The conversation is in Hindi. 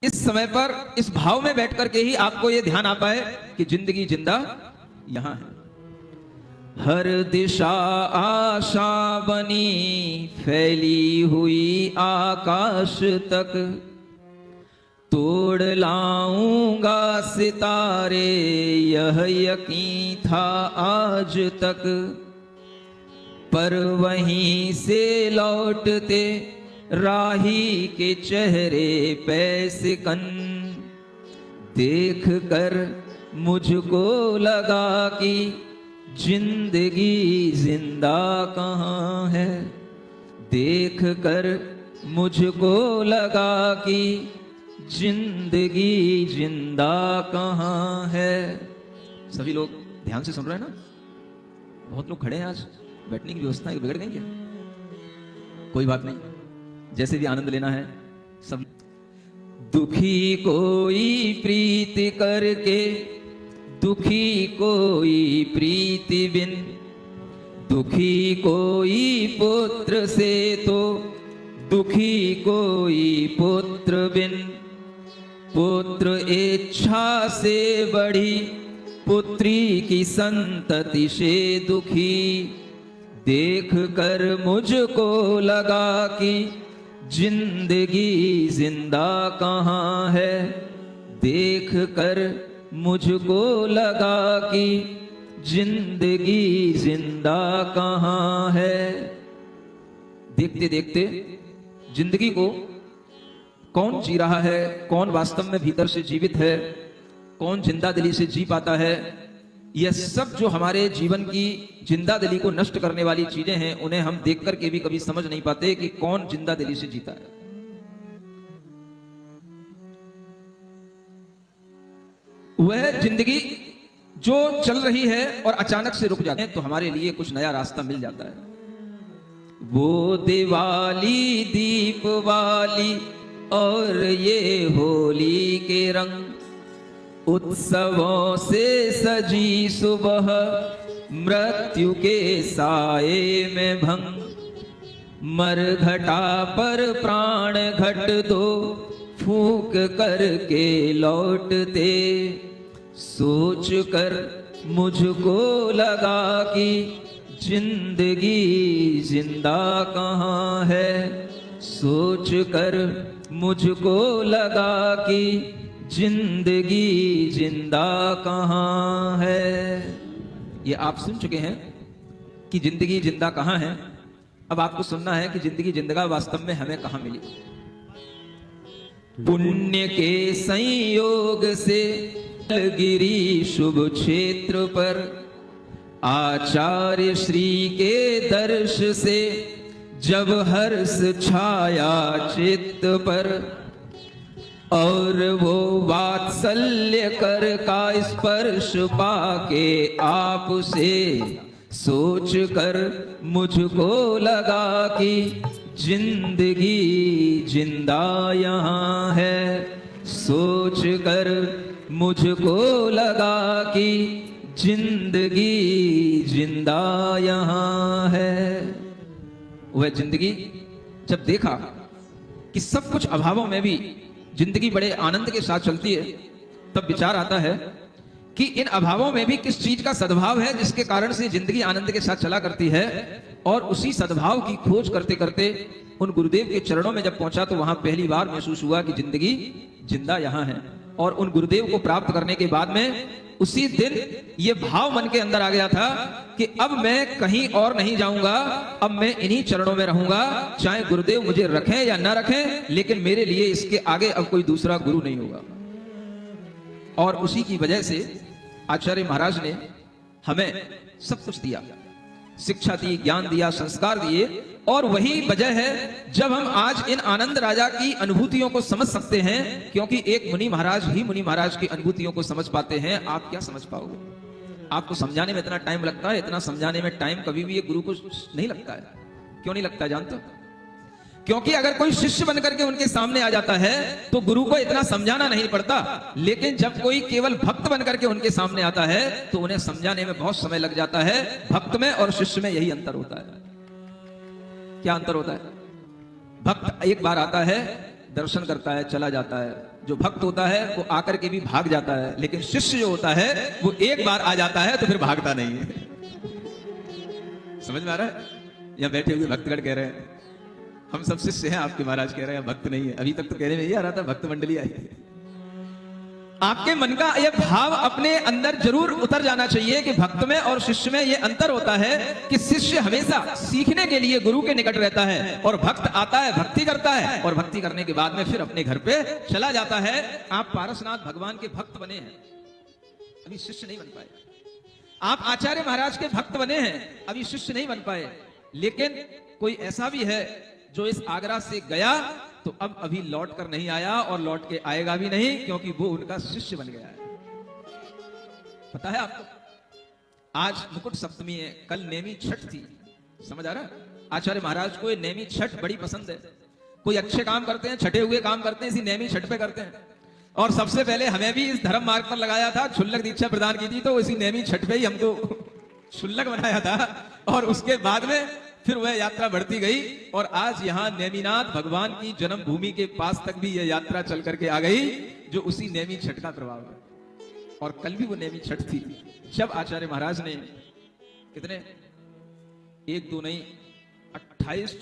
इस समय पर इस भाव में बैठ करके ही आपको यह ध्यान आता है कि जिंदगी जिंदा यहां है। हर दिशा आशा बनी फैली हुई आकाश तक, तोड़ लाऊंगा सितारे यह यकीन था आज तक। पर वहीं से लौटते राही के चेहरे पे सिकन, देख कर मुझको लगा कि जिंदगी जिंदा कहाँ है। देख कर मुझको लगा कि जिंदगी जिंदा कहाँ है। सभी लोग ध्यान से सुन रहे हैं ना? बहुत लोग खड़े हैं, आज बैठने की व्यवस्था बिगड़ गई क्या? कोई बात नहीं, जैसे भी आनंद लेना है सब। दुखी कोई प्रीति करके, दुखी कोई प्रीति बिन, दुखी कोई पुत्र से तो दुखी कोई पुत्र बिन। पुत्र इच्छा से बढ़ी पुत्री की संतति से दुखी। देख कर मुझको लगा कि जिंदगी जिंदा कहाँ है। देख कर मुझको लगा कि जिंदगी जिंदा कहाँ है। देखते देखते जिंदगी को कौन जी रहा है, कौन वास्तव में भीतर से जीवित है, कौन जिंदा दिली से जी पाता है, यह सब जो हमारे जीवन की जिंदा दिली को नष्ट करने वाली चीजें हैं, उन्हें हम देख करके भी कभी समझ नहीं पाते कि कौन जिंदा दिली से जीता है। वह जिंदगी जो चल रही है और अचानक से रुक जाते हैं तो हमारे लिए कुछ नया रास्ता मिल जाता है। वो दिवाली दीप वाली और ये होली के रंग, उत्सवों से सजी सुबह मृत्यु के साए में भंग। मरघटा पर प्राण घट दो फूंक करके लौटते। सोच कर मुझको लगा कि जिंदगी जिंदा कहाँ है। सोच कर मुझको लगा कि जिंदगी जिंदा कहाँ है। ये आप सुन चुके हैं कि जिंदगी जिंदा कहाँ है। अब आपको सुनना है कि जिंदगी जिंदगा वास्तव में हमें कहाँ मिली। पुण्य के संयोग से गिरी शुभ क्षेत्र पर, आचार्य श्री के दर्श से जब हर्ष छाया चित्त पर। और वो वात्सल्य कर का स्पर्श पाके आपसे सोच कर मुझको लगा कि जिंदगी जिंदा यहाँ है। सोच कर मुझको लगा कि जिंदगी जिंदा यहाँ है। वह जिंदगी जब देखा कि सब कुछ अभावों में भी जिंदगी बड़े आनंद के साथ चलती है, तब विचार आता है कि इन अभावों में भी किस चीज का सद्भाव है जिसके कारण से जिंदगी आनंद के साथ चला करती है। और उसी सद्भाव की खोज करते करते उन गुरुदेव के चरणों में जब पहुंचा तो वहां पहली बार महसूस हुआ कि जिंदगी जिंदा यहां है। और उन गुरुदेव को प्राप्त करने के बाद में उसी दिन ये भाव मन के अंदर आ गया था कि अब मैं कहीं और नहीं जाऊंगा, अब मैं इन्हीं चरणों में रहूंगा। चाहे गुरुदेव मुझे रखें या ना रखें, लेकिन मेरे लिए इसके आगे अब कोई दूसरा गुरु नहीं होगा। और उसी की वजह से आचार्य महाराज ने हमें सब कुछ दिया, शिक्षा दी, ज्ञान दिया, संस्कार दिए। और वही वजह है जब हम आज इन आनंद राजा की अनुभूतियों को समझ सकते हैं, क्योंकि एक मुनि महाराज ही मुनि महाराज की अनुभूतियों को समझ पाते हैं। आप क्या समझ पाओगे? आपको समझाने में इतना टाइम लगता है, इतना समझाने में टाइम कभी भी एक गुरु को नहीं लगता है। क्यों नहीं लगता जानते हो? क्योंकि अगर कोई शिष्य बनकर के उनके सामने आ जाता है तो गुरु को इतना समझाना नहीं पड़ता, लेकिन जब कोई केवल भक्त बनकर के उनके सामने आता है तो उन्हें समझाने में बहुत समय लग जाता है। भक्त में और शिष्य में यही अंतर होता है। क्या अंतर होता है? भक्त एक बार आता है, दर्शन करता है, चला जाता है। जो भक्त होता है वो आकर के भी भाग जाता है, लेकिन शिष्य जो होता है वो एक बार आ जाता है तो फिर भागता नहीं है। समझ में आ रहा है? यहाँ बैठे हुए भक्तगण कह रहे हैं हम सब शिष्य हैं आपके, महाराज कह रहे हैं भक्त नहीं है। अभी तक तो कहने में ये आ रहा था भक्त मंडली आई है। आपके मन का यह भाव अपने अंदर जरूर उतर जाना चाहिए कि भक्त में और शिष्य में यह अंतर होता है कि शिष्य हमेशा सीखने के लिए गुरु के निकट रहता है और भक्त आता है, भक्ति करता है और भक्ति करने के बाद में फिर अपने घर पे चला जाता है। आप पारसनाथ भगवान के भक्त बने हैं, अभी शिष्य नहीं बन पाए। आप आचार्य महाराज के भक्त बने हैं, अभी शिष्य नहीं बन पाए। लेकिन कोई ऐसा भी है जो इस आगरा से गया तो अब अभी लौट कर नहीं आया और लौट के आएगा भी नहीं, क्योंकि वो उनका शिष्य बन गया है। पता है आपको? आज मुकुट सप्तमी है, कल नेमी छठ थी। समझ आ रहा है? आचार्य महाराज को ये नेमी छठ बड़ी पसंद है। कोई अच्छे काम करते हैं, छठे हुए काम करते हैं, इसी नेमी छठ पे करते हैं। और सबसे पहले हमें भी इस धर्म मार्ग पर लगाया था, क्षुल्लक दीक्षा प्रदान की थी, तो इसी नेमी छठ पे ही हमको क्षुल्लक बनाया था। और उसके बाद में फिर वह यात्रा बढ़ती गई और आज यहां नेमिनाथ भगवान की जन्मभूमि के पास तक भी यह यात्रा चल करके आ गई, जो उसी नेमी छठ का प्रभाव है। और कल भी वो नेमी छठ थी जब आचार्य महाराज ने कितने 1 2 नहीं 28